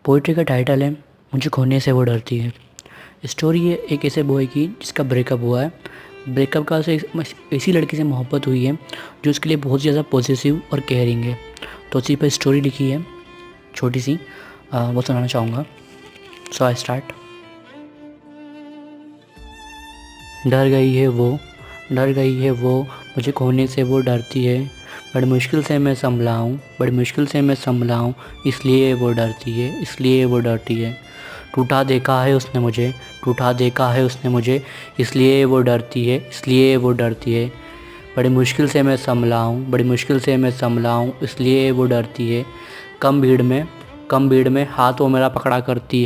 Poetry का title है मुझे खोने से वो डरती है। स्टोरी है एक ऐसे बॉय की जिसका ब्रेकअप हुआ है। ब्रेकअप का उसे ऐसी लड़की से मोहब्बत हुई है जो उसके लिए बहुत ज़्यादा पॉसेसिव और केयरिंग है। तो उसी पर स्टोरी लिखी है छोटी सी, वो सुनाना चाहूँगा। सो आई स्टार्ट। डर गई है वो मुझे खोने से वो डरती है। बड़ी मुश्किल से मैं संभला हूँ इसलिए वो डरती है। टूटा देखा है उसने मुझे इसलिए वो डरती है। बड़ी मुश्किल से मैं संभला हूँ इसलिए वो डरती है। कम भीड़ में हाथ वो मेरा पकड़ा करती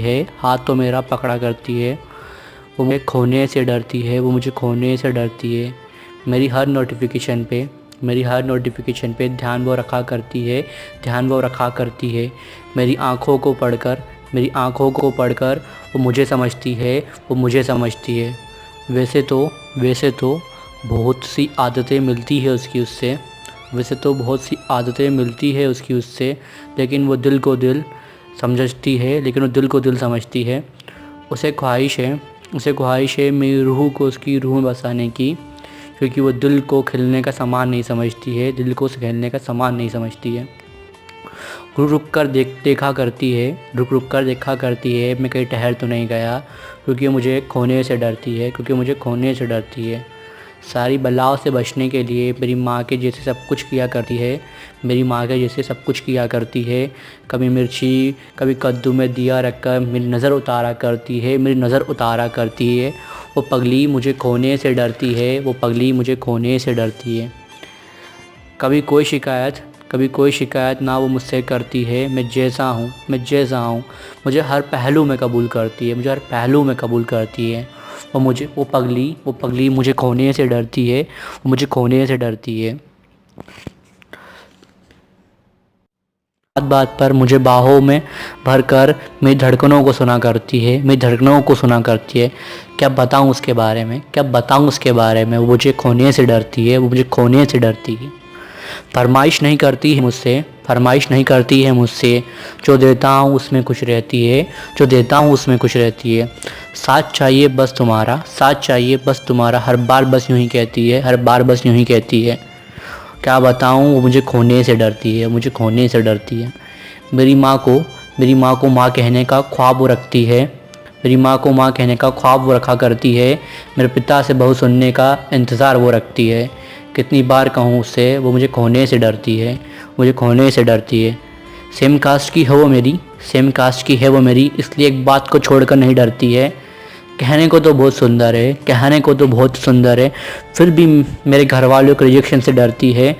है। वो मुझे खोने से डरती है। मेरी हर नोटिफिकेशन पे ध्यान वो रखा करती है। मेरी आँखों को पढ़कर वो मुझे समझती है। वैसे तो बहुत सी आदतें मिलती है उसकी, लेकिन वो दिल को दिल समझती है। उसे ख्वाहिश है मेरी रूह को उसकी रूह में बसाने की, क्योंकि वो दिल को खेलने का सामान नहीं समझती है। रुक रुक कर देखा करती है मैं कहीं ठहर तो नहीं गया, क्योंकि मुझे खोने से डरती है। सारी बलाओं से बचने के लिए मेरी माँ के जैसे सब कुछ किया करती है। कभी मिर्ची कभी कद्दू में दिया रखकर मेरी नज़र उतारा करती है। वो पगली मुझे खोने से डरती है। कभी कोई शिकायत ना वो मुझसे करती है। मैं जैसा हूँ मुझे हर पहलू में कबूल करती है। वो पगली मुझे खोने से डरती है। बात पर मुझे बाहों में भरकर मेरी धड़कनों को सुना करती है। क्या बताऊँ उसके बारे में वो मुझे खोने से डरती है। फरमाइश नहीं करती है मुझसे, जो देता हूँ उसमें खुश रहती है। साथ चाहिए बस तुम्हारा, हर बार बस यूँ ही कहती है। क्या बताऊँ वो मुझे खोने से डरती है। मेरी माँ को माँ कहने का ख्वाब वो रखा करती है। मेरे पिता से बहुत सुनने का इंतज़ार वो रखती है। कितनी बार कहूँ उससे वो मुझे खोने से डरती है। सेम कास्ट की है वो मेरी, इसलिए एक बात को छोड़कर नहीं डरती है। कहने को तो बहुत सुंदर है, फिर भी मेरे घर वालों के रिजेक्शन से डरती है।